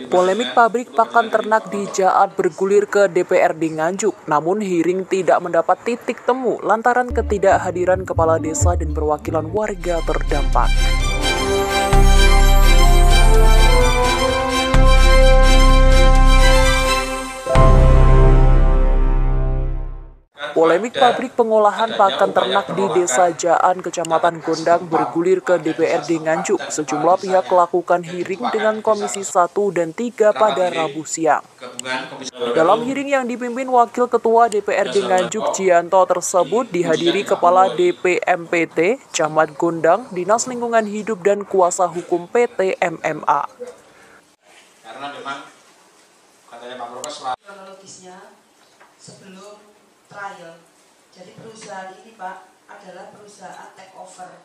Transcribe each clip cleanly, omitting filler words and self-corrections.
Polemik pabrik pakan ternak di Jaat bergulir ke DPRD Nganjuk, namun hearing tidak mendapat titik temu lantaran ketidakhadiran kepala desa dan perwakilan warga terdampak. Polemik pabrik pengolahan pakan ternak di Desa Jaan, Kecamatan Gondang bergulir ke DPRD Nganjuk. Sejumlah pihak melakukan hearing dengan Komisi 1 dan 3 pada Rabu siang. Dalam hearing yang dipimpin Wakil Ketua DPRD Nganjuk Jianto tersebut dihadiri Kepala DPMPT, Camat Gondang, Dinas Lingkungan Hidup dan Kuasa Hukum PT MMA. Karena memang katanya Pak Prokes kronologisnya sebelum trial. Jadi perusahaan ini Pak adalah perusahaan take over.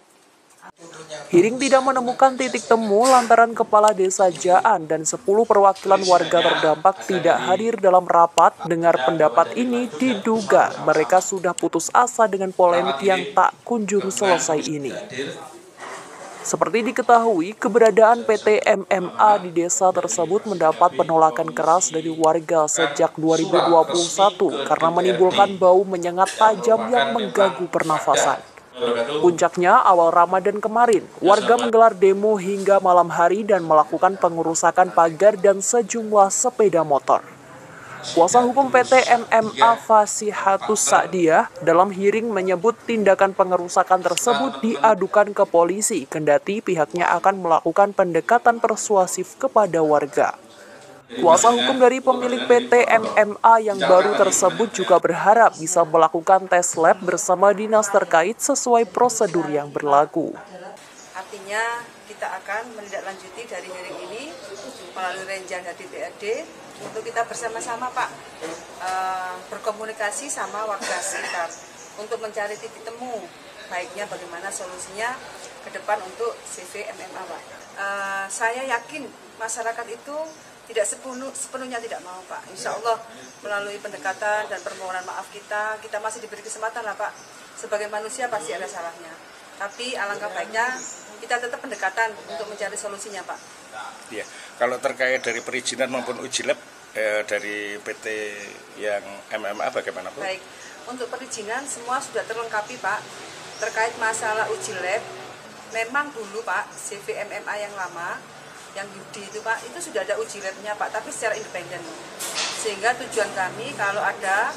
Hearing tidak menemukan titik temu lantaran Kepala Desa Jaan dan 10 perwakilan warga terdampak tidak hadir dalam rapat. Dengar pendapat ini diduga mereka sudah putus asa dengan polemik yang tak kunjung selesai ini. Seperti diketahui, keberadaan PT MMA di desa tersebut mendapat penolakan keras dari warga sejak 2021 karena menimbulkan bau menyengat tajam yang mengganggu pernafasan. Puncaknya, awal Ramadan kemarin, warga menggelar demo hingga malam hari dan melakukan pengerusakan pagar dan sejumlah sepeda motor. Kuasa hukum PT MMA Fasihatus Sa'diyah dalam hearing menyebut tindakan pengerusakan tersebut diadukan ke polisi, kendati pihaknya akan melakukan pendekatan persuasif kepada warga. Kuasa hukum dari pemilik PT MMA yang baru tersebut juga berharap bisa melakukan tes lab bersama dinas terkait sesuai prosedur yang berlaku. Artinya kita akan menindaklanjuti dari hearing ini melalui renjang dari DPRD untuk kita bersama-sama Pak berkomunikasi sama warga sekitar untuk mencari titik temu baiknya bagaimana solusinya ke depan untuk CV MMA Pak. Saya yakin masyarakat itu tidak sepenuhnya tidak mau Pak. Insya Allah melalui pendekatan dan permohonan maaf kita masih diberi kesempatan lah Pak. Sebagai manusia pasti ada salahnya. Tapi alangkah baiknya kita tetap pendekatan untuk mencari solusinya Pak. Ya, kalau terkait dari perizinan maupun uji lab dari PT yang MMA bagaimana Bu? Baik, untuk perizinan semua sudah terlengkapi Pak. Terkait masalah uji lab, memang dulu Pak CV MMA yang lama, yang Yudi itu Pak, itu sudah ada uji labnya Pak, tapi secara independen. Sehingga tujuan kami kalau ada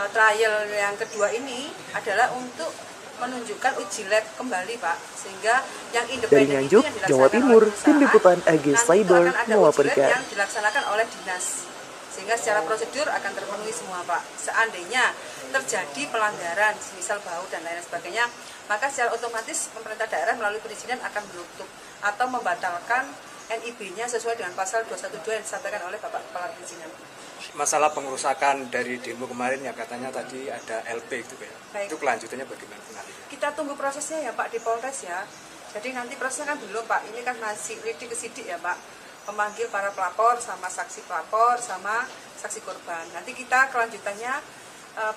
trial yang kedua ini adalah untuk menunjukkan uji lab kembali Pak, sehingga yang independen Dari Nganjuk, Jawa Timur, Tim Liputan AG Cyber melaporkan. Yang dilaksanakan oleh dinas, sehingga secara prosedur akan terpenuhi semua Pak. Seandainya terjadi pelanggaran, misal bau dan lain sebagainya, maka secara otomatis pemerintah daerah melalui perizinan akan menutup atau membatalkan NIB-nya sesuai dengan pasal 212 yang disampaikan oleh Bapak Kepala Perizinan. Masalah pengerusakan dari demo kemarin yang katanya tadi ada LP itu ya. Itu kelanjutannya bagaimana? Kita tunggu prosesnya ya Pak di Polres ya. Jadi nanti prosesnya kan belum Pak, ini kan masih lidik ke sidik ya Pak. Memanggil para pelapor sama saksi pelapor sama saksi korban. Nanti kita kelanjutannya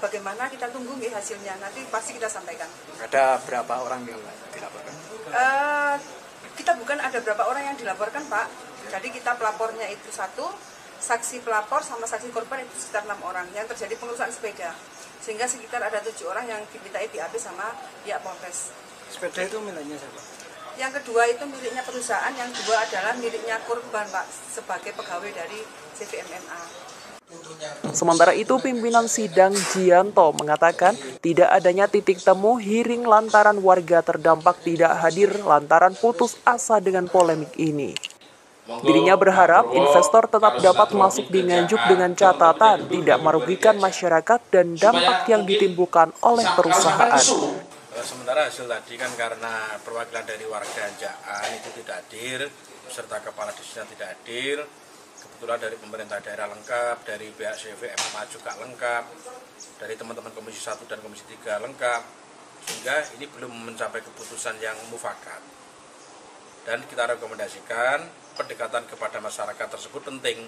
bagaimana kita tunggu nih hasilnya, nanti pasti kita sampaikan. Ada berapa orang yang dilaporkan? Kita bukan ada berapa orang yang dilaporkan Pak. Jadi kita pelapornya itu satu, saksi pelapor sama saksi korban itu sekitar 6 orang yang terjadi pengerusakan sepeda, sehingga sekitar ada 7 orang yang dimintai BAP sama pihak Polres. Sepeda itu miliknya siapa? Yang kedua itu miliknya perusahaan, yang kedua adalah miliknya korban Pak sebagai pegawai dari CVMMA. Sementara itu, pimpinan sidang Jianto mengatakan tidak adanya titik temu hearing lantaran warga terdampak tidak hadir lantaran putus asa dengan polemik ini. Dirinya berharap investor tetap dapat masuk di Nganjuk dengan catatan tidak merugikan masyarakat dan dampak yang ditimbulkan oleh perusahaan. Sementara hasil tadi kan karena perwakilan dari warga Jaan itu tidak hadir, serta kepala desanya tidak hadir. Kebetulan dari pemerintah daerah lengkap, dari pihak CV MMA juga lengkap, dari teman-teman Komisi 1 dan Komisi 3 lengkap, sehingga ini belum mencapai keputusan yang mufakat. Dan kita rekomendasikan pendekatan kepada masyarakat tersebut penting,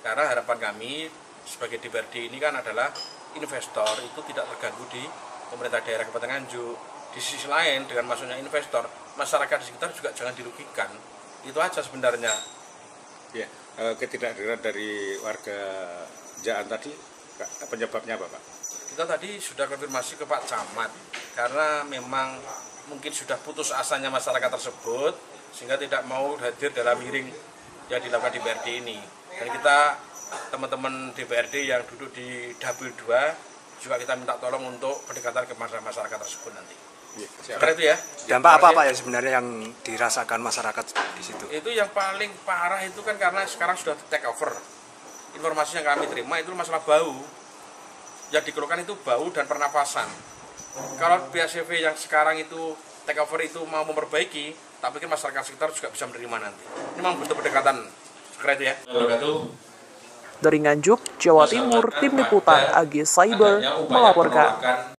karena harapan kami sebagai DPRD ini kan adalah investor itu tidak terganggu di pemerintah daerah Kabupaten Nganjuk. Di sisi lain dengan masuknya investor, masyarakat di sekitar juga jangan dirugikan. Itu aja sebenarnya. Ya. ketidakhadiran dari warga Jaan tadi, penyebabnya apa Pak? Kita tadi sudah konfirmasi ke Pak Camat, karena memang mungkin sudah putus asanya masyarakat tersebut, sehingga tidak mau hadir dalam hearing yang dilakukan di DPRD ini. Dan kita, teman-teman DPRD yang duduk di Dapil 2, juga kita minta tolong untuk pendekatan ke masyarakat tersebut nanti. Seperti itu ya. Dampak apa Pak ya sebenarnya yang dirasakan masyarakat di situ? Itu yang paling parah itu kan karena sekarang sudah take over. Informasi yang kami terima itu masalah bau. Yang dikeluhkan itu bau dan pernapasan. Kalau pihak CV yang sekarang itu take over itu mau memperbaiki, tak pikir masyarakat sekitar juga bisa menerima nanti. Ini memang butuh pendekatan seperti itu ya. Dari Nganjuk, Jawa Timur, Tim Liputan AG Cyber melaporkan.